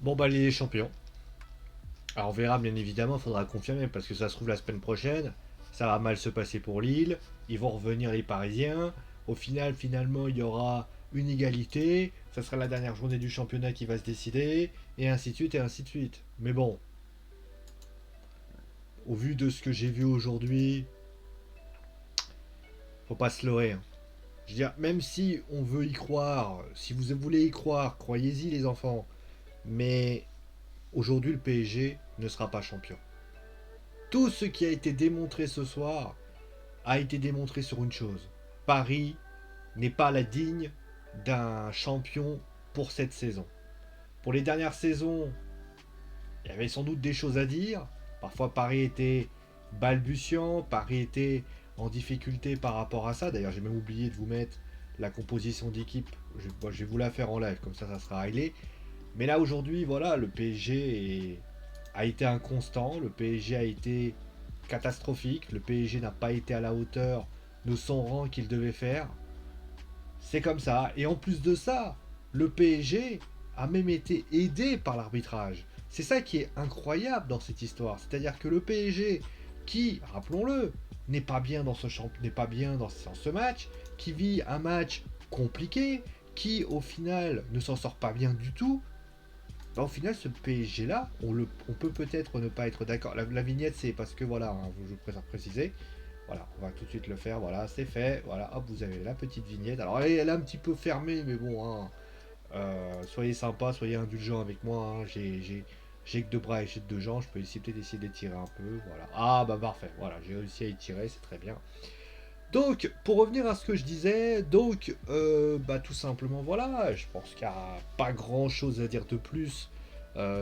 Bon bah les champions. Alors on verra bien évidemment, il faudra confirmer parce que ça se trouve la semaine prochaine, ça va mal se passer pour Lille, ils vont revenir les Parisiens, au final finalement il y aura une égalité, ça sera la dernière journée du championnat qui va se décider, et ainsi de suite et ainsi de suite. Mais bon, au vu de ce que j'ai vu aujourd'hui, faut pas se leurrer, hein. Je veux dire, même si on veut y croire, si vous voulez y croire, croyez-y les enfants, mais aujourd'hui le PSG ne sera pas champion. Tout ce qui a été démontré ce soir a été démontré sur une chose. Paris n'est pas la digne d'un champion pour cette saison. Pour les dernières saisons, il y avait sans doute des choses à dire. Parfois Paris était balbutiant, Paris était en difficulté par rapport à ça. D'ailleurs, j'ai même oublié de vous mettre la composition d'équipe. Je vais vous la faire en live, comme ça sera réglé. Mais là aujourd'hui, voilà, le a été inconstant, le PSG a été catastrophique, le PSG n'a pas été à la hauteur de son rang qu'il devait faire. C'est comme ça. Et en plus de ça, le PSG a même été aidé par l'arbitrage. C'est ça qui est incroyable dans cette histoire. C'est-à-dire que le PSG, qui, rappelons-le, n'est pas bien dans n'est pas bien dans ce match, qui vit un match compliqué, qui au final ne s'en sort pas bien du tout, bah, au final, ce PSG là, on peut peut-être ne pas être d'accord. La vignette, c'est parce que voilà, hein, je préfère préciser. Voilà, on va tout de suite le faire. Voilà, c'est fait. Voilà, hop, vous avez la petite vignette. Alors, elle est un petit peu fermée, mais bon, hein, soyez sympa, soyez indulgents avec moi, hein. J'ai que deux bras et j'ai deux jambes. Je peux peut-être essayer d'étirer un peu. Voilà. Ah, bah parfait. Voilà, j'ai réussi à étirer, c'est très bien. Donc, pour revenir à ce que je disais, donc, bah, tout simplement, voilà, je pense qu'il n'y a pas grand-chose à dire de plus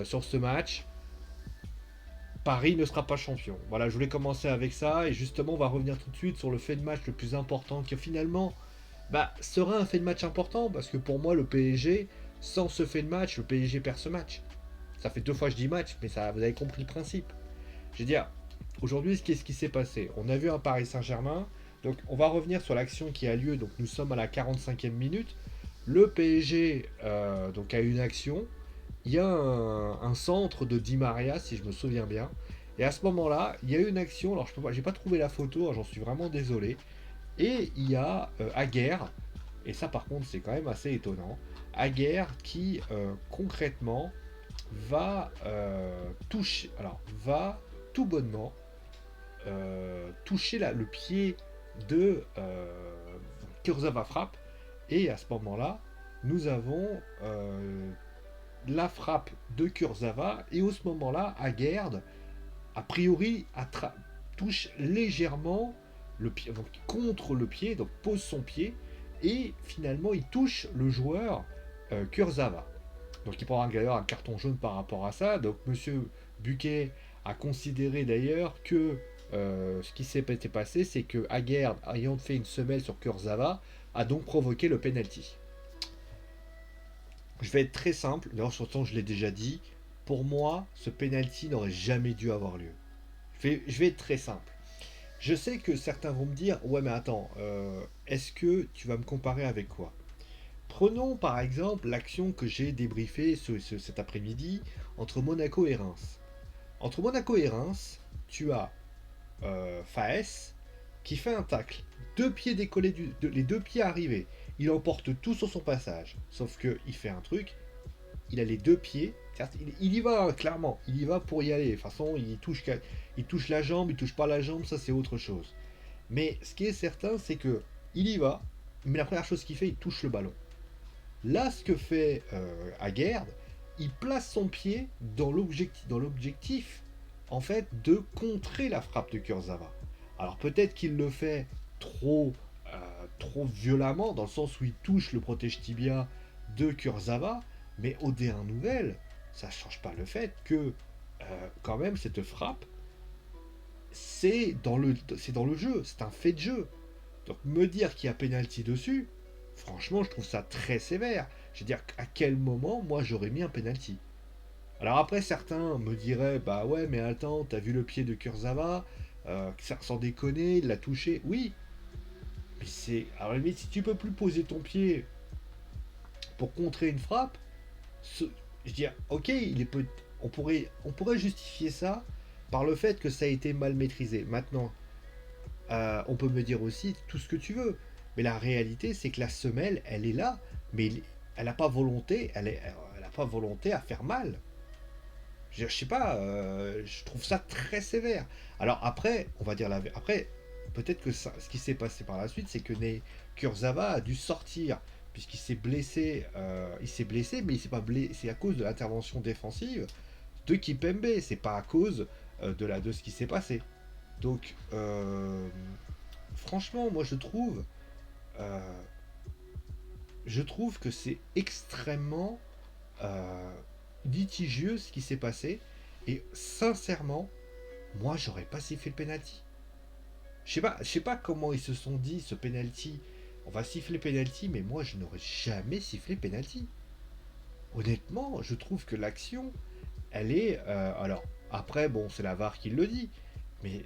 sur ce match. Paris ne sera pas champion. Voilà, je voulais commencer avec ça, et justement, on va revenir tout de suite sur le fait de match le plus important, qui finalement, bah, sera un fait de match important, parce que pour moi, le PSG, sans ce fait de match, le PSG perd ce match. Ça fait deux fois que je dis match, mais ça, vous avez compris le principe. Je veux dire, aujourd'hui, qu'est-ce qui s'est passé? On a vu un Paris Saint-Germain. Donc, on va revenir sur l'action qui a lieu. Donc, nous sommes à la 45e minute. Le PSG donc, a une action. Il y a un centre de Di Maria, si je me souviens bien. Et à ce moment-là, il y a eu une action. Alors, je n'ai pas trouvé la photo, hein, j'en suis vraiment désolé. Et il y a Aguerre, et ça par contre c'est quand même assez étonnant, Aguerre qui concrètement va tout bonnement toucher le pied de Kurzawa frappe, et à ce moment-là, nous avons la frappe de Kurzawa, et à ce moment-là, Aguerd, a priori, touche légèrement le pied, donc contre le pied, donc pose son pied, et finalement il touche le joueur Kurzawa. Donc il prendra d'ailleurs un carton jaune par rapport à ça. Donc Monsieur Buquet a considéré d'ailleurs que ce qui s'est passé, c'est que Aguerd, ayant fait une semelle sur Kurzawa, a donc provoqué le penalty. Je vais être très simple, d'ailleurs surtout je l'ai déjà dit, pour moi ce penalty n'aurait jamais dû avoir lieu. Je vais être très simple. Je sais que certains vont me dire, ouais mais attends, est-ce que tu vas me comparer avec quoi? Prenons par exemple l'action que j'ai débriefée cet après-midi entre Monaco et Reims. Entre Monaco et Reims, tu as Faes qui fait un tacle, deux pieds décollés, les deux pieds arrivés. Il emporte tout sur son passage. Sauf que il fait un truc, il a les deux pieds. Certes, il y va, hein, clairement, il y va pour y aller. De toute façon, il touche la jambe, il touche pas la jambe, ça c'est autre chose. Mais ce qui est certain, c'est que il y va, mais la première chose qu'il fait, il touche le ballon. Là, ce que fait Aguerd, il place son pied dans l'objectif, en fait, de contrer la frappe de Kurzawa. Alors peut-être qu'il le fait trop, trop violemment, dans le sens où il touche le protège tibia de Kurzawa, mais au dernier nouvelle, ça ne change pas le fait que, quand même, cette frappe, c'est dans le jeu, c'est un fait de jeu. Donc me dire qu'il y a penalty dessus, franchement, je trouve ça très sévère. Je veux dire, à quel moment, moi, j'aurais mis un penalty? Alors après, certains me diraient, bah ouais, mais attends, t'as vu le pied de Kurzawa, sans déconner, il l'a touché. Oui, mais c'est... Alors limite, si tu peux plus poser ton pied pour contrer une frappe, Je dis, ok, on pourrait justifier ça par le fait que ça a été mal maîtrisé. Maintenant, on peut me dire aussi tout ce que tu veux. Mais la réalité, c'est que la semelle, elle est là. Mais elle n'a pas volonté, elle a pas volonté à faire mal. Je sais pas, je trouve ça très sévère. Alors après, on va dire après, peut-être que ce qui s'est passé par la suite, c'est que Kurzawa a dû sortir puisqu'il s'est blessé. Il s'est blessé, mais il s'est pas blessé. C'est à cause de l'intervention défensive de Kipembe. C'est pas à cause de ce qui s'est passé. Donc, franchement, moi euh, je trouve que c'est extrêmement euh, litigieux ce qui s'est passé. Et sincèrement, moi, j'aurais pas sifflé le penalty. Je sais pas comment ils se sont dit ce penalty. On va siffler penalty, mais moi, je n'aurais jamais sifflé penalty. Honnêtement, je trouve que l'action, elle est. Alors, après, bon, c'est la VAR qui le dit, mais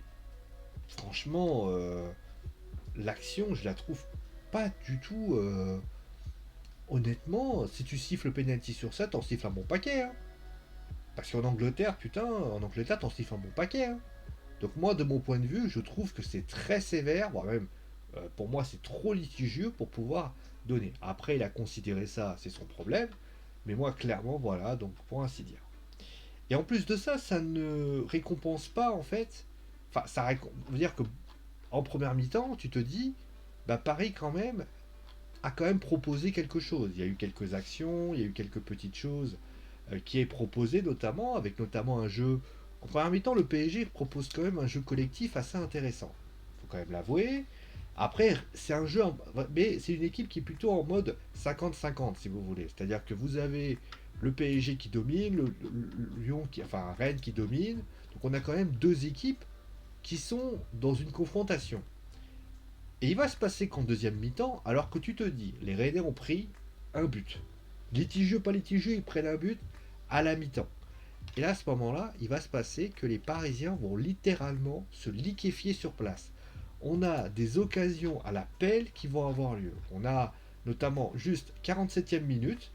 franchement, l'action, je la trouve pas du tout. Honnêtement, si tu siffles penalty sur ça, t'en siffles un bon paquet. Hein. Parce qu'en Angleterre, putain, en Angleterre, t'en siffles un bon paquet. Hein. Donc moi, de mon point de vue, je trouve que c'est très sévère, voire même, pour moi, c'est trop litigieux pour pouvoir donner. Après, il a considéré ça, c'est son problème. Mais moi, clairement, voilà, donc pour ainsi dire. Et en plus de ça, ça ne récompense pas, en fait. Enfin, veut dire que en première mi-temps, tu te dis, bah Paris quand même a quand même proposé quelque chose. Il y a eu quelques actions, il y a eu quelques petites choses qui est proposé notamment, avec notamment un jeu. En première mi-temps, le PSG propose quand même un jeu collectif assez intéressant. Il faut quand même l'avouer. Après, c'est un jeu, mais c'est une équipe qui est plutôt en mode 50-50, si vous voulez. C'est-à-dire que vous avez le PSG qui domine, Lyon enfin Rennes qui domine. Donc on a quand même deux équipes qui sont dans une confrontation. Et il va se passer qu'en deuxième mi-temps, alors que tu te dis, les Rennais ont pris un but. Litigieux, pas litigieux, ils prennent un but à la mi-temps. Et là, à ce moment-là, il va se passer que les Parisiens vont littéralement se liquéfier sur place. On a des occasions à la pelle qui vont avoir lieu. On a notamment juste 47e minute.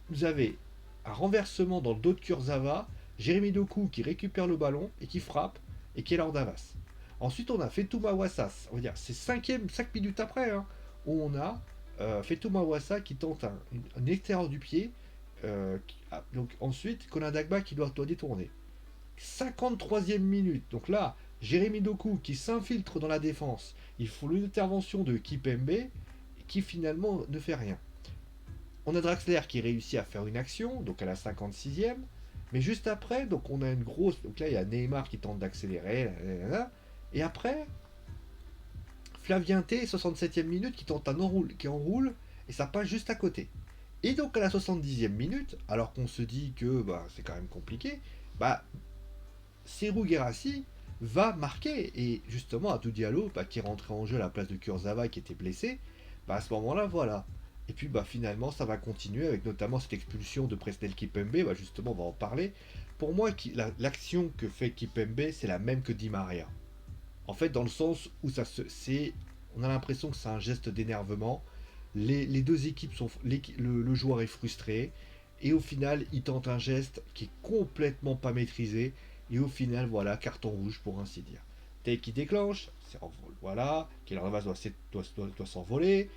Vous avez un renversement dans le dos de Kurzawa, Jérémy Doku qui récupère le ballon et qui frappe, et qui est Keylor Navas. Ensuite, on a Fetouma Wassas. On va dire, c'est 5 minutes après, hein, où on a Fetouma Wassa qui tente un extérieur du pied. Donc ensuite, Konan Dagba qui doit détourner. 53e minute. Donc là, Jérémy Doku qui s'infiltre dans la défense. Il faut l'intervention de Kipembe qui finalement ne fait rien. On a Draxler qui réussit à faire une action, donc à la 56e. Mais juste après, donc on a une grosse. Donc là, il y a Neymar qui tente d'accélérer. Et après, Flavien T, 67e minute, qui tente qui enroule, et ça passe juste à côté. Et donc à la 70e minute, alors qu'on se dit que bah, c'est quand même compliqué, bah, Serou Guérassi va marquer. Et justement, Abdou Diallo, bah, qui est rentré en jeu à la place de Kurzawa qui était blessé, bah, à ce moment-là, voilà. Et puis bah, finalement, ça va continuer avec notamment cette expulsion de Presnel Kipembe, bah, justement, on va en parler. Pour moi, l'action que fait Kipembe, c'est la même que Di Maria. En fait, dans le sens où on a l'impression que c'est un geste d'énervement. Les deux équipes sont. Le joueur est frustré. Et au final, il tente un geste qui est complètement pas maîtrisé. Et au final, voilà, carton rouge pour ainsi dire. Tay qui déclenche, voilà, Keylor Navas doit s'envoler.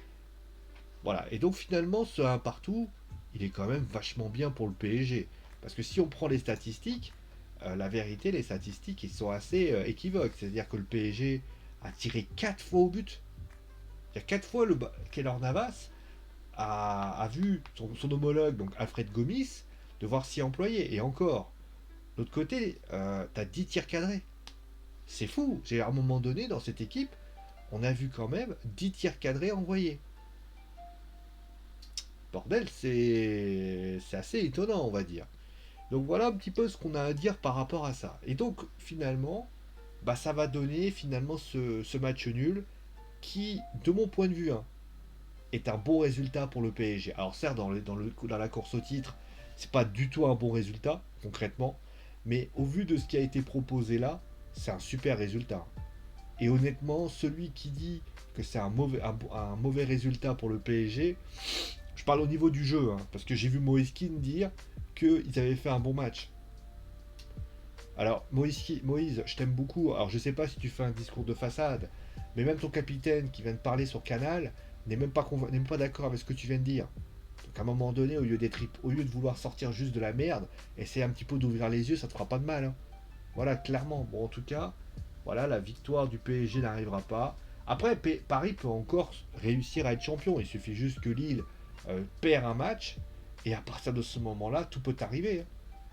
Voilà. Et donc finalement, ce 1 partout, il est quand même vachement bien pour le PSG. Parce que si on prend les statistiques, la vérité, les statistiques, ils sont assez équivoques. C'est-à-dire que le PSG a tiré 4 fois au but. Il y a 4 fois Keylor Navas a vu son homologue, donc Alfred Gomis, devoir s'y employer. Et encore, de l'autre côté, t'as 10 tirs cadrés. C'est fou. À un moment donné, dans cette équipe, on a vu quand même 10 tirs cadrés envoyés. Bordel, c'est assez étonnant, on va dire. Donc voilà un petit peu ce qu'on a à dire par rapport à ça. Et donc finalement, bah, ça va donner finalement ce match nul qui, de mon point de vue, hein, est un bon résultat pour le PSG. Alors certes, dans la course au titre, c'est pas du tout un bon résultat, concrètement, mais au vu de ce qui a été proposé là, c'est un super résultat. Et honnêtement, celui qui dit que c'est un mauvais résultat pour le PSG, je parle au niveau du jeu, hein, parce que j'ai vu Moeskin dire qu'ils avaient fait un bon match. Alors, Moïse, je t'aime beaucoup. Alors, je sais pas si tu fais un discours de façade, mais même ton capitaine qui vient de parler sur Canal n'est même pas d'accord avec ce que tu viens de dire. Donc, à un moment donné, au lieu de vouloir sortir juste de la merde, essayer un petit peu d'ouvrir les yeux, ça te fera pas de mal, hein. Voilà, clairement. Bon, en tout cas, voilà, la victoire du PSG n'arrivera pas. Après, Paris peut encore réussir à être champion. Il suffit juste que Lille perd un match. Et à partir de ce moment-là, tout peut arriver, hein.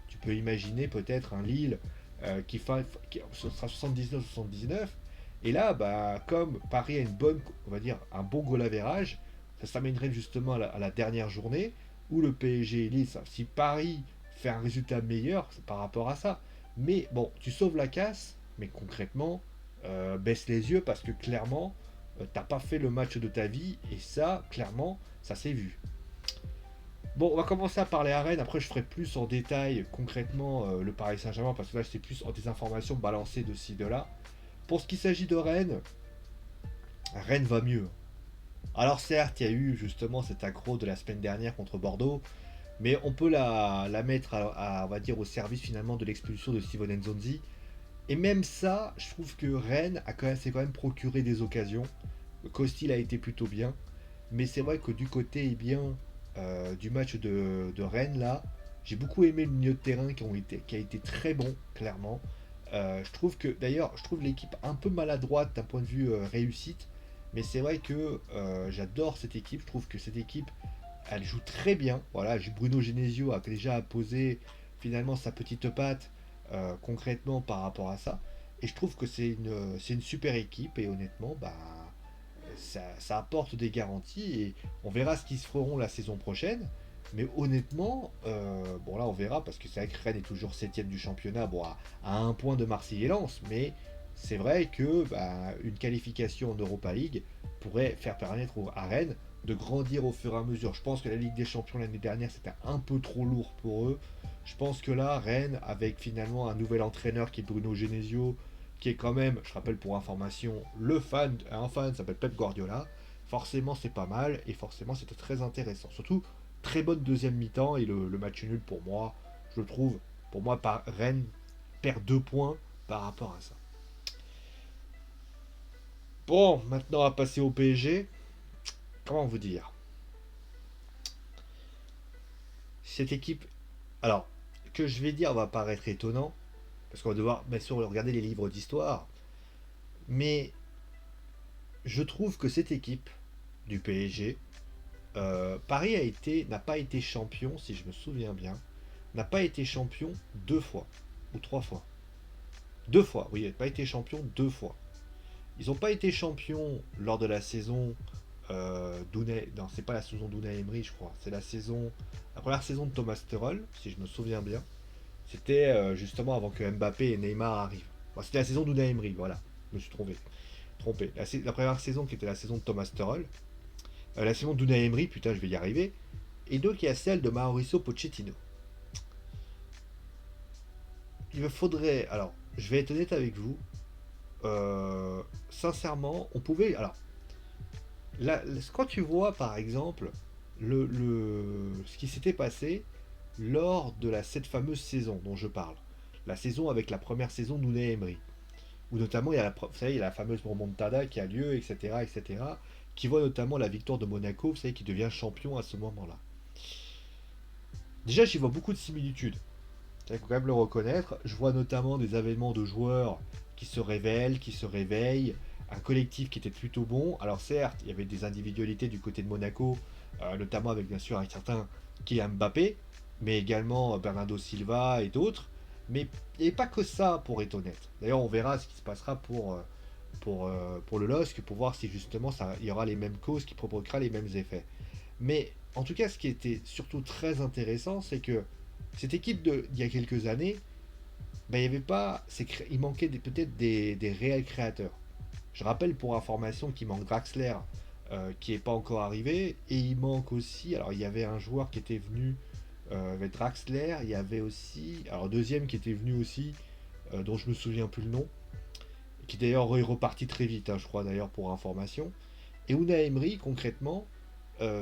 Tu peux imaginer peut-être un Lille ce sera 79-79. Et là, bah, comme Paris a on va dire, un bon goal average, ça s'amènerait justement à la dernière journée où le PSG et Lille, si Paris fait un résultat meilleur, c'est par rapport à ça. Mais bon, tu sauves la casse, mais concrètement, baisse les yeux parce que clairement, t'as pas fait le match de ta vie et ça, clairement, ça s'est vu. Bon, on va commencer à parler à Rennes. Après, je ferai plus en détail concrètement le Paris Saint-Germain parce que là, c'était plus en des informations balancées de ci, de là. Pour ce qui s'agit de Rennes, Rennes va mieux. Alors, certes, il y a eu justement cet accro de la semaine dernière contre Bordeaux, mais on peut la mettre on va dire, au service finalement de l'expulsion de Steven Nzonzi. Et même ça, je trouve que Rennes s'est quand même procuré des occasions. Costil a été plutôt bien. Mais c'est vrai que du côté du match de Rennes, là, j'ai beaucoup aimé le milieu de terrain qui a été très bon, clairement. Je trouve l'équipe un peu maladroite d'un point de vue réussite. Mais c'est vrai que j'adore cette équipe. Je trouve que cette équipe, elle joue très bien. Voilà, Bruno Genesio a déjà posé finalement sa petite patte concrètement par rapport à ça. Et je trouve que c'est une super équipe et honnêtement, bah, ça apporte des garanties et on verra ce qu'ils se feront la saison prochaine. Mais honnêtement, bon là on verra parce que c'est vrai que Rennes est toujours septième du championnat, bon, à un point de Marseille et Lens, mais c'est vrai que bah, une qualification en Europa League pourrait faire permettre à Rennes de grandir au fur et à mesure. Je pense que la Ligue des Champions l'année dernière c'était un peu trop lourd pour eux. Je pense que là, Rennes, avec finalement un nouvel entraîneur qui est Bruno Genesio, qui est quand même, je rappelle pour information, un fan s'appelle Pep Guardiola, forcément c'est pas mal et forcément c'était très intéressant. Surtout, très bonne deuxième mi-temps et le match nul pour moi, je le trouve, pour moi, Rennes perd 2 points par rapport à ça. Bon, maintenant on va passer au PSG. Comment vous dire? Cette équipe, alors, que je vais dire va paraître étonnant, parce qu'on va devoir bien sûr regarder les livres d'histoire, mais je trouve que cette équipe du PSG, Paris n'a pas été champion, si je me souviens bien, n'a pas été champion 2 fois ou 3 fois. 2 fois, oui, il n'a pas été champion 2 fois. Ils n'ont pas été champions lors de la saison non, c'est pas la saison d'Unai Emery, je crois. C'est la première saison de Thomas Tuchel, si je me souviens bien. C'était justement avant que Mbappé et Neymar arrivent. Bon, c'était la saison d'Unai Emery, voilà. Je me suis trompé. La première saison qui était la saison de Thomas Tuchel, la saison d'Unai Emery, putain, je vais y arriver. Et donc il y a celle de Mauricio Pochettino. Il me faudrait, alors, je vais être honnête avec vous. Sincèrement, on pouvait, alors, là, quand tu vois par exemple ce qui s'était passé lors de cette fameuse saison dont je parle, la saison avec la première saison d'Unai Emery, où notamment vous savez, il y a la fameuse remontada qui a lieu, etc., etc., qui voit notamment la victoire de Monaco, vous savez, qui devient champion à ce moment-là. Déjà, j'y vois beaucoup de similitudes. Il faut quand même le reconnaître. Je vois notamment des avènements de joueurs qui se révèlent, qui se réveillent, un collectif qui était plutôt bon. Alors certes, il y avait des individualités du côté de Monaco, notamment avec bien sûr un certain Kylian Mbappé, mais également Bernardo Silva et d'autres. Mais il n'y avait pas que ça, pour être honnête. D'ailleurs, on verra ce qui se passera pour le LOSC, pour voir si justement il y aura les mêmes causes qui provoquera les mêmes effets. Mais en tout cas, ce qui était surtout très intéressant, c'est que cette équipe d'il y a quelques années, ben, il y avait pas, il manquait peut-être des réels créateurs. Je rappelle pour information qu'il manque Draxler, qui n'est pas encore arrivé, et il manque aussi, alors il y avait un joueur qui était venu avec Draxler, il y avait aussi, alors deuxième qui était venu aussi, dont je me souviens plus le nom, qui d'ailleurs est reparti très vite, hein, je crois d'ailleurs pour information. Et Unai Emery concrètement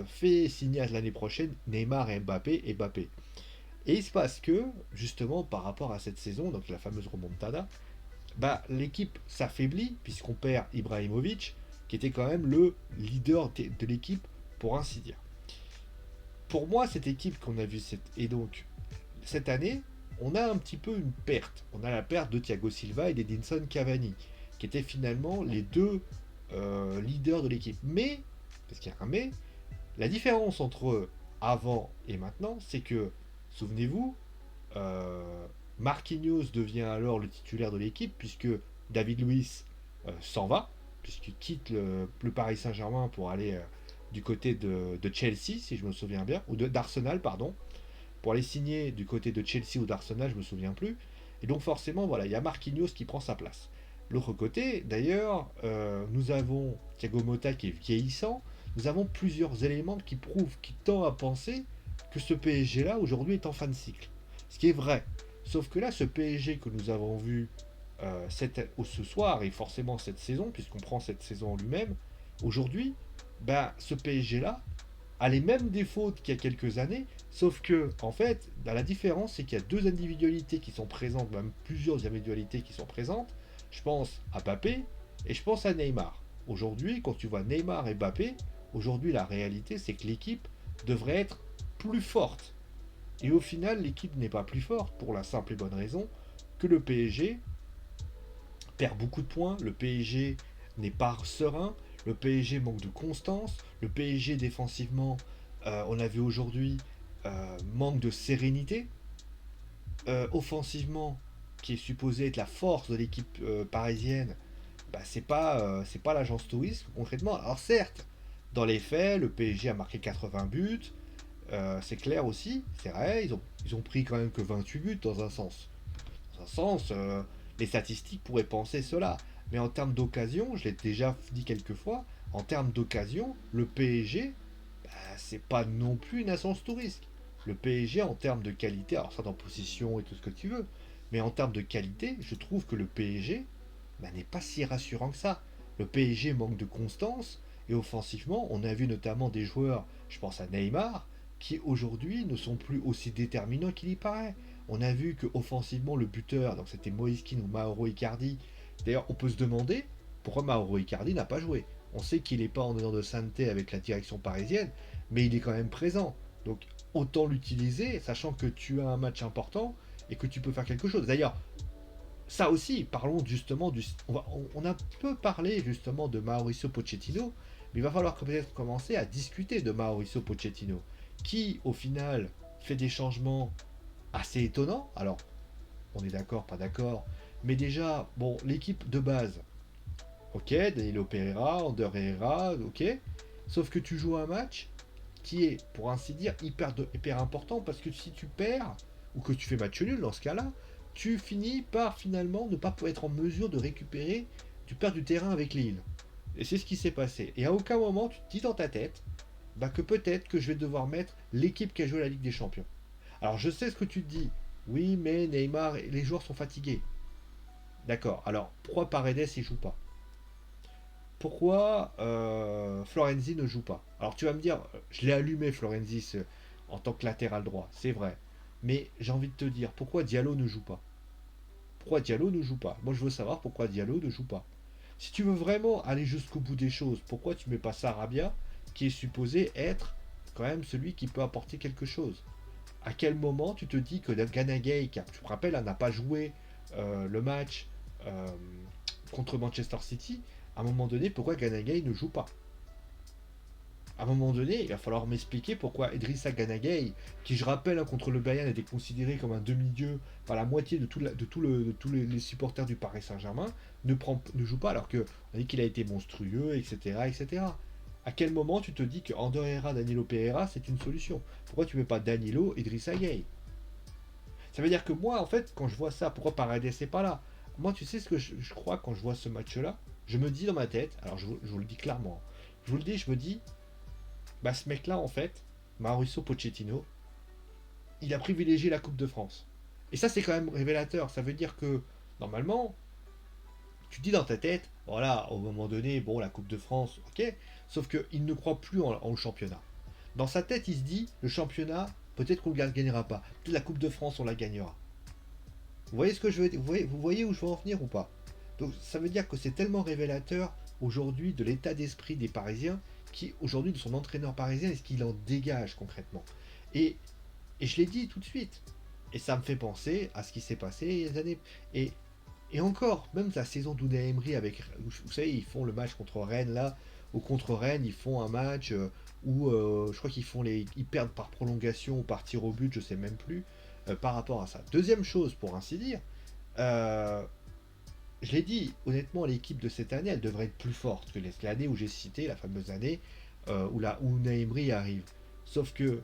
fait signer à l'année prochaine Neymar et Mbappé. Et il se passe que, justement, par rapport à cette saison, donc la fameuse remontada, bah, l'équipe s'affaiblit, puisqu'on perd Ibrahimovic, qui était quand même le leader de l'équipe, pour ainsi dire. Pour moi, cette équipe qu'on a vue, et donc cette année, on a un petit peu une perte. On a la perte de Thiago Silva et d'Edinson Cavani, qui étaient finalement les deux leaders de l'équipe. Mais, parce qu'il y a un mais, la différence entre avant et maintenant, c'est que, souvenez-vous, euh, Marquinhos devient alors le titulaire de l'équipe, puisque David Luiz s'en va, puisqu'il quitte le Paris Saint-Germain pour aller du côté de Chelsea, si je me souviens bien, ou d'Arsenal, pardon, pour aller signer du côté de Chelsea ou d'Arsenal, je me souviens plus. Et donc forcément, voilà, il y a Marquinhos qui prend sa place. L'autre côté, d'ailleurs, nous avons Thiago Motta qui est vieillissant. Nous avons plusieurs éléments qui prouvent, qui tendent à penser que ce PSG-là, aujourd'hui, est en fin de cycle. Ce qui est vrai. Sauf que là, ce PSG que nous avons vu ce soir, et forcément cette saison, puisqu'on prend cette saison en lui-même, aujourd'hui, bah, ce PSG-là a les mêmes défauts qu'il y a quelques années, sauf que, en fait, la différence, c'est qu'il y a deux individualités qui sont présentes, même plusieurs individualités qui sont présentes. Je pense à Mbappé et je pense à Neymar. Aujourd'hui, quand tu vois Neymar et Mbappé, aujourd'hui, la réalité, c'est que l'équipe devrait être plus forte. Et au final, l'équipe n'est pas plus forte pour la simple et bonne raison que le PSG perd beaucoup de points, le PSG n'est pas serein, le PSG manque de constance, le PSG défensivement, on a vu aujourd'hui, manque de sérénité, offensivement, qui est supposé être la force de l'équipe parisienne, bah, c'est pas l'agence touriste concrètement. Alors certes, dans les faits, le PSG a marqué 80 buts, c'est clair aussi, c'est vrai, ils ont pris quand même que 28 buts dans un sens. Dans un sens, les statistiques pourraient penser cela. Mais en termes d'occasion, je l'ai déjà dit quelques fois, en termes d'occasion, le PSG, bah, c'est pas non plus une assurance tout risque. Le PSG, en termes de qualité, alors ça dans position et tout ce que tu veux, mais en termes de qualité, je trouve que le PSG bah, n'est pas si rassurant que ça. Le PSG manque de constance, et offensivement, on a vu notamment des joueurs, je pense à Neymar, qui aujourd'hui ne sont plus aussi déterminants qu'il y paraît. On a vu que offensivement le buteur, donc c'était Moïse Kean ou Mauro Icardi. D'ailleurs, on peut se demander pourquoi Mauro Icardi n'a pas joué. On sait qu'il n'est pas en dehors de santé avec la direction parisienne, mais il est quand même présent. Donc autant l'utiliser, sachant que tu as un match important et que tu peux faire quelque chose. D'ailleurs, ça aussi, parlons justement du. On a peu parlé justement de Mauricio Pochettino, mais il va falloir peut-être commencer à discuter de Mauricio Pochettino, qui au final fait des changements assez étonnants. Alors, on est d'accord, pas d'accord, mais déjà, bon, l'équipe de base, ok, Danilo Pereira, Ander Herrera, ok, sauf que tu joues un match qui est, pour ainsi dire, hyper important, parce que si tu perds, ou que tu fais match nul dans ce cas-là, tu finis par finalement ne pas être en mesure de récupérer, tu perds du terrain avec Lille. Et c'est ce qui s'est passé. Et à aucun moment tu te dis dans ta tête bah, que peut-être que je vais devoir mettre l'équipe qui a joué la Ligue des Champions. Alors je sais ce que tu te dis. Oui, mais Neymar, les joueurs sont fatigués. D'accord. Alors pourquoi Paredes il joue pas? Pourquoi Florenzi ne joue pas? Alors tu vas me dire, je l'ai allumé Florenzi en tant que latéral droit, c'est vrai. Mais j'ai envie de te dire, pourquoi Diallo ne joue pas? Pourquoi Diallo ne joue pas? Moi je veux savoir pourquoi Diallo ne joue pas. Si tu veux vraiment aller jusqu'au bout des choses, pourquoi tu mets pas Sarabia, qui est supposé être quand même celui qui peut apporter quelque chose? À quel moment tu te dis que Ganagay, qui, tu te rappelles, n'a pas joué le match euh, contre Manchester City, à un moment donné, pourquoi Ganagay ne joue pas? À un moment donné, il va falloir m'expliquer pourquoi Idrissa Ganagay, qui je rappelle hein, contre le Bayern était considéré comme un demi-dieu par la moitié de tous les supporters du Paris Saint-Germain, ne joue pas alors que on dit qu'il a été monstrueux, etc., etc. À quel moment tu te dis que Ander Herrera, Danilo Pereira, c'est une solution? Pourquoi tu ne mets pas Danilo, Idrissa Gueye? Ça veut dire que moi, en fait, quand je vois ça, pourquoi Paredes n'est pas là? Moi, tu sais ce que je crois quand je vois ce match-là? Je me dis dans ma tête, alors je vous le dis clairement, je vous le dis, je me dis, bah ce mec-là, en fait, Mauricio Pochettino, il a privilégié la Coupe de France. Et ça, c'est quand même révélateur. Ça veut dire que, normalement, tu te dis dans ta tête, voilà, au moment donné, bon, la Coupe de France, ok, sauf qu'il ne croit plus en championnat. Dans sa tête, il se dit, le championnat, Peut-être qu'on ne la gagnera pas. Peut-être la Coupe de France, on la gagnera. Vous voyez ce que je veux dire? Vous voyez où je veux en venir ou pas? Donc ça veut dire que c'est tellement révélateur aujourd'hui de l'état d'esprit des Parisiens, qui aujourd'hui de son entraîneur parisien et ce qu'il en dégage concrètement. Et, et je l'ai dit tout de suite. Et ça me fait penser à ce qui s'est passé il y a des années. Et, et encore, même la saison d'Unai Emery avec, vous savez, ils font le match contre Rennes là, ou contre Rennes, ils font un match où je crois ils perdent par prolongation ou par tir au but, je sais même plus, par rapport à ça. Deuxième chose, pour ainsi dire, euh, je l'ai dit, honnêtement, l'équipe de cette année, elle devrait être plus forte que l'année où j'ai cité, la fameuse année où Unai Emery arrive. Sauf que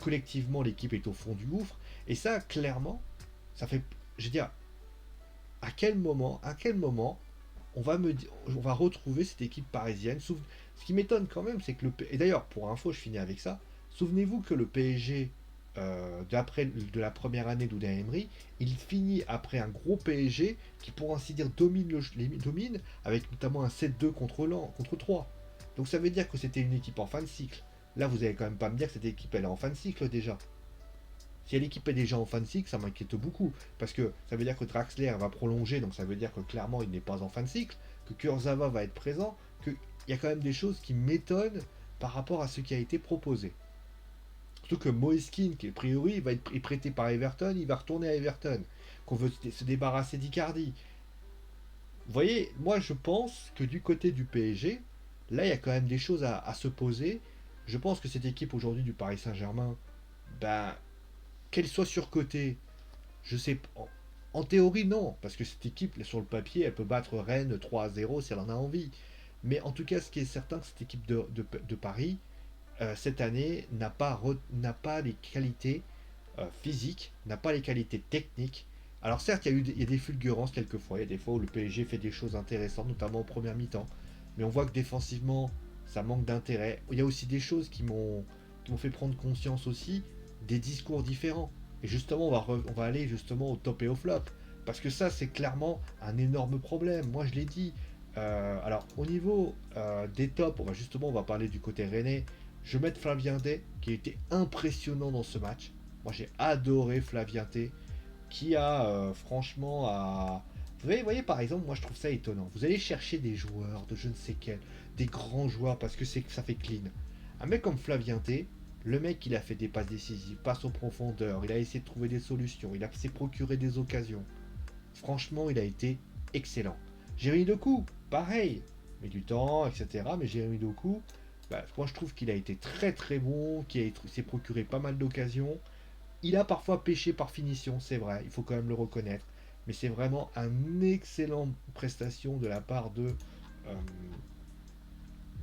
collectivement, l'équipe est au fond du gouffre, et ça, clairement, ça fait, je veux dire, à quel moment on va retrouver cette équipe parisienne. Ce qui m'étonne quand même, c'est que et d'ailleurs, pour info, je finis avec ça. Souvenez-vous que le PSG, de la première année d'Unai Emery, il finit après un gros PSG qui, pour ainsi dire, domine avec notamment un 7-2 contre 3. Donc ça veut dire que c'était une équipe en fin de cycle. Là, vous allez quand même pas me dire que cette équipe, elle est en fin de cycle déjà. Si l'équipe est déjà en fin de cycle, ça m'inquiète beaucoup. Parce que ça veut dire que Draxler va prolonger, donc ça veut dire que clairement il n'est pas en fin de cycle, que Kurzawa va être présent, qu'il y a quand même des choses qui m'étonnent par rapport à ce qui a été proposé. Surtout que Moeskin, qui a priori va être prêté par Everton, il va retourner à Everton. Qu'on veut se débarrasser d'Icardi. Vous voyez, moi je pense que du côté du PSG, là il y a quand même des choses à se poser. Je pense que cette équipe aujourd'hui du Paris Saint-Germain, ben, qu'elle soit surcotée, je sais en théorie non, parce que cette équipe sur le papier, elle peut battre Rennes 3-0 si elle en a envie. Mais en tout cas, ce qui est certain, que cette équipe de Paris, cette année, n'a pas les qualités physiques, n'a pas les qualités techniques. Alors certes, il y a des fulgurances quelquefois, il y a des fois où le PSG fait des choses intéressantes, notamment en première mi-temps. Mais on voit que défensivement, ça manque d'intérêt. Il y a aussi des choses qui m'ont fait prendre conscience aussi des discours différents. Et justement, on va aller justement au top et au flop. Parce que ça, c'est clairement un énorme problème. Moi, je l'ai dit. Alors, au niveau des tops, on va parler du côté rennais. Je vais mettre Flavien Day, qui a été impressionnant dans ce match. Moi, j'ai adoré Flavien Day, qui a franchement Vous voyez, par exemple, moi je trouve ça étonnant. Vous allez chercher des joueurs de je ne sais quel, des grands joueurs parce que ça fait clean. Un mec comme Flavien T, le mec il a fait des passes décisives, passe en profondeur, il a essayé de trouver des solutions, il a essayé de procurer des occasions. Franchement, il a été excellent. Jérémy Doku, pareil, met du temps, etc. Mais Jérémy Doku, bah, moi je trouve qu'il a été très très bon, qu'il s'est procuré pas mal d'occasions. Il a parfois pêché par finition, c'est vrai, il faut quand même le reconnaître. Mais c'est vraiment une excellente prestation de la part euh,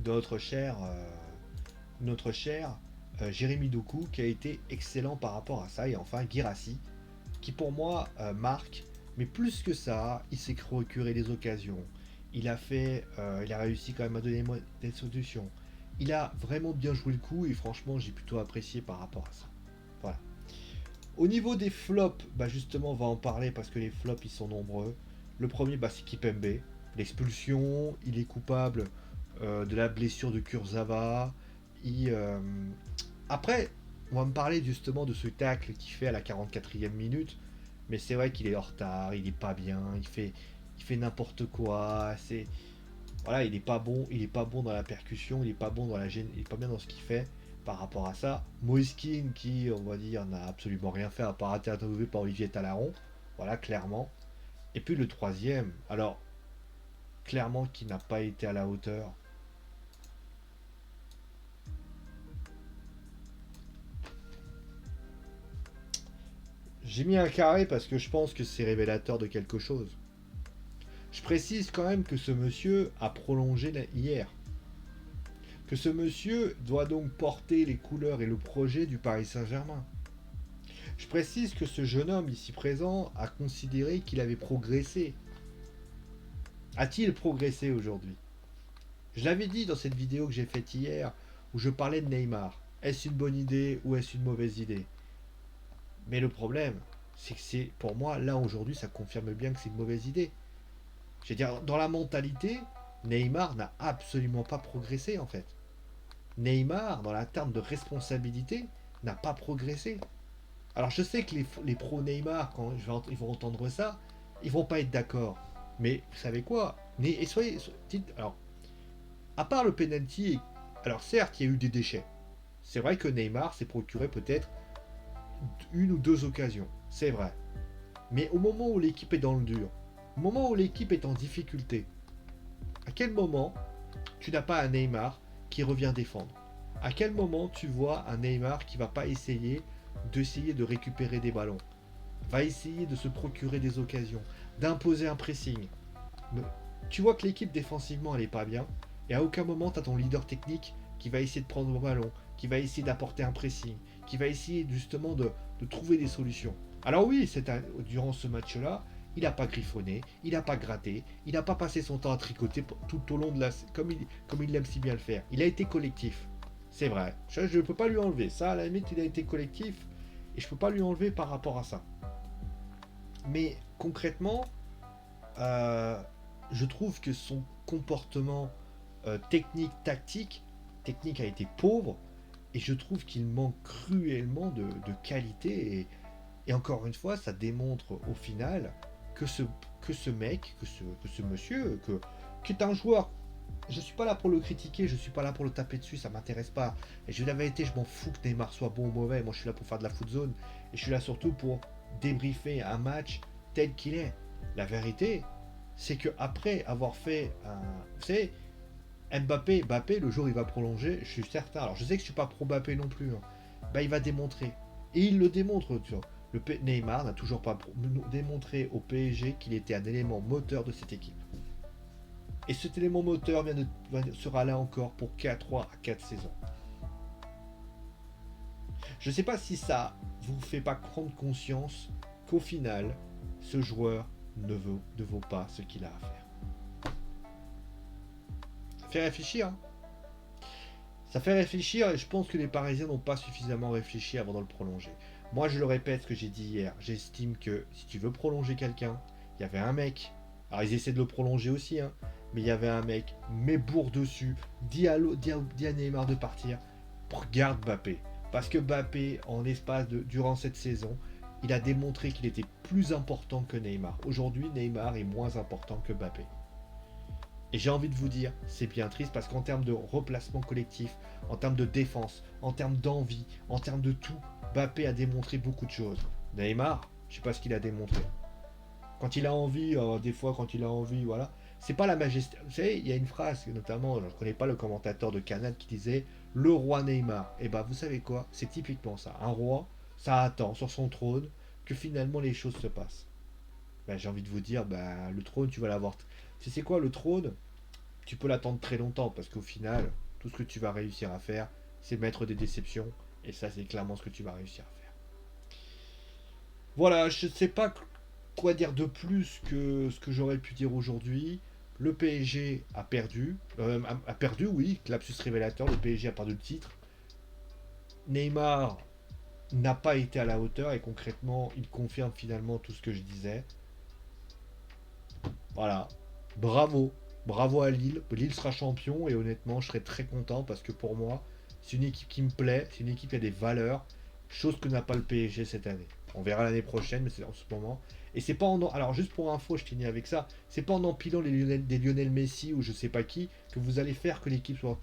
de notre cher Jérémy Doku, qui a été excellent par rapport à ça. Et enfin, Guirassy, qui pour moi marque, mais plus que ça, il s'est procuré des occasions. Il a réussi quand même à donner des solutions. Il a vraiment bien joué le coup et franchement, j'ai plutôt apprécié par rapport à ça. Voilà. Au niveau des flops, bah justement, on va en parler parce que les flops, ils sont nombreux. Le premier, bah, c'est Kipembe. L'expulsion, il est coupable de la blessure de Kurzawa. Il, euh, Après, on va me parler justement de ce tacle qu'il fait à la 44e minute. Mais c'est vrai qu'il est en retard, il est pas bien, il fait n'importe quoi. Voilà, il est pas bon dans la percussion, il est pas bon dans la gêne, il est pas bien dans ce qu'il fait par rapport à ça. Moiskin qui, on va dire, n'a absolument rien fait à part interviewé par Olivier Talaron. Voilà, clairement. Et puis le troisième, alors, clairement qui n'a pas été à la hauteur. J'ai mis un carré parce que je pense que c'est révélateur de quelque chose. Je précise quand même que ce monsieur a prolongé hier. Que ce monsieur doit donc porter les couleurs et le projet du Paris Saint-Germain. Je précise que ce jeune homme ici présent a considéré qu'il avait progressé. A-t-il progressé aujourd'hui? Je l'avais dit dans cette vidéo que j'ai faite hier où je parlais de Neymar. Est-ce une bonne idée ou est-ce une mauvaise idée? Mais le problème, c'est que pour moi, là aujourd'hui, ça confirme bien que c'est une mauvaise idée. Je veux dire, dans la mentalité, Neymar n'a absolument pas progressé en fait. Neymar, dans la terme de responsabilité, n'a pas progressé. Alors je sais que les pros Neymar, quand ils vont entendre ça, ils vont pas être d'accord. Mais vous savez quoi? Et alors, à part le penalty, alors certes, il y a eu des déchets. C'est vrai que Neymar s'est procuré peut-être une ou deux occasions. C'est vrai. Mais au moment où l'équipe est dans le dur, au moment où l'équipe est en difficulté, à quel moment tu n'as pas un Neymar qui revient défendre? À quel moment tu vois un Neymar qui va pas essayer de récupérer des ballons, va essayer de se procurer des occasions, d'imposer un pressing? Tu vois que l'équipe défensivement elle est pas bien, et à aucun moment tu as ton leader technique qui va essayer de prendre le ballon, qui va essayer d'apporter un pressing, qui va essayer justement de trouver des solutions. Alors oui, durant ce match-là, il n'a pas griffonné, il n'a pas gratté, il n'a pas passé son temps à tricoter tout au long de comme il l'aime si bien le faire. Il a été collectif. C'est vrai. Je ne peux pas lui enlever. Ça, à la limite, il a été collectif. Et je ne peux pas lui enlever par rapport à ça. Mais concrètement, euh, je trouve que son comportement technique a été pauvre. Et je trouve qu'il manque cruellement de qualité. Et encore une fois, ça démontre au final que ce mec, que ce monsieur, qui est un joueur. Je suis pas là pour le critiquer, je suis pas là pour le taper dessus, ça m'intéresse pas. Et je dis la vérité, je m'en fous que Neymar soit bon ou mauvais. Moi, je suis là pour faire de la foot zone. Et je suis là surtout pour débriefer un match tel qu'il est. La vérité, c'est que après avoir fait un. Vous savez, Mbappé, le jour où il va prolonger, je suis certain. Alors, je sais que je suis pas pro Mbappé non plus. Hein, bah, il va démontrer. Et il le démontre, tu vois. Neymar n'a toujours pas démontré au PSG qu'il était un élément moteur de cette équipe. Et cet élément moteur sera là encore pour 3 à 4 saisons. Je ne sais pas si ça vous fait pas prendre conscience qu'au final, ce joueur ne vaut pas ce qu'il a à faire. Ça fait réfléchir. Hein. Ça fait réfléchir et je pense que les Parisiens n'ont pas suffisamment réfléchi avant de le prolonger. Moi, je le répète ce que j'ai dit hier. J'estime que si tu veux prolonger quelqu'un, il y avait un mec. Alors, ils essaient de le prolonger aussi, hein. Mais il y avait un mec, mets bourre dessus, dis à Neymar de partir, garde Mbappé. Parce que Mbappé, durant cette saison, il a démontré qu'il était plus important que Neymar. Aujourd'hui, Neymar est moins important que Mbappé. Et j'ai envie de vous dire, c'est bien triste parce qu'en termes de replacement collectif, en termes de défense, en termes d'envie, en termes de tout, Mbappé a démontré beaucoup de choses. Neymar, je sais pas ce qu'il a démontré. Quand il a envie, des fois quand il a envie, voilà. C'est pas la majesté. Vous savez, il y a une phrase, notamment, je ne connais pas le commentateur de Canal qui disait le roi Neymar. Et bah, vous savez quoi? C'est typiquement ça. Un roi, ça attend sur son trône que finalement les choses se passent. Bah, j'ai envie de vous dire, bah, le trône, tu vas l'avoir. C'est quoi le trône? Tu peux l'attendre très longtemps parce qu'au final, tout ce que tu vas réussir à faire, c'est mettre des déceptions. Et ça, c'est clairement ce que tu vas réussir à faire. Voilà, je ne sais pas quoi dire de plus que ce que j'aurais pu dire aujourd'hui. Le PSG a perdu. A perdu, oui, lapsus révélateur. Le PSG a perdu le titre. Neymar n'a pas été à la hauteur et concrètement, il confirme finalement tout ce que je disais. Voilà. Bravo. Bravo à Lille. Lille sera champion et honnêtement, je serai très content parce que pour moi, c'est une équipe qui me plaît. C'est une équipe qui a des valeurs. Chose que n'a pas le PSG cette année. On verra l'année prochaine, mais c'est en ce moment. Et c'est pas en. Alors, juste pour info, je finis avec ça. C'est pas en empilant des Lionel Messi ou je sais pas qui que vous allez faire que l'équipe soit.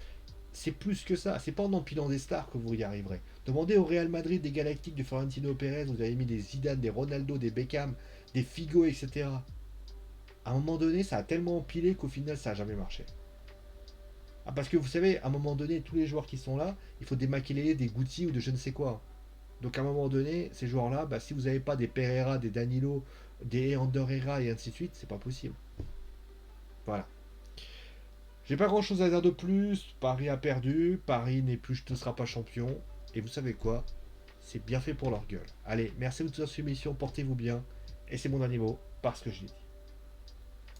C'est plus que ça. C'est pas en empilant des stars que vous y arriverez. Demandez au Real Madrid des Galactiques, de Florentino Pérez. Vous avez mis des Zidane, des Ronaldo, des Beckham, des Figo, etc. À un moment donné, ça a tellement empilé qu'au final, ça a jamais marché. Ah, parce que vous savez, à un moment donné, tous les joueurs qui sont là, il faut des Makelele, des Guti ou de je ne sais quoi. Donc à un moment donné, ces joueurs-là, bah, si vous n'avez pas des Pereira, des Danilo, des Anderera et ainsi de suite, c'est pas possible. Voilà. J'ai pas grand-chose à dire de plus. Paris a perdu. Paris ne sera pas champion. Et vous savez quoi? C'est bien fait pour leur gueule. Allez, merci de votre soumission. Portez-vous bien. Et c'est mon dernier mot parce que je l'ai dit.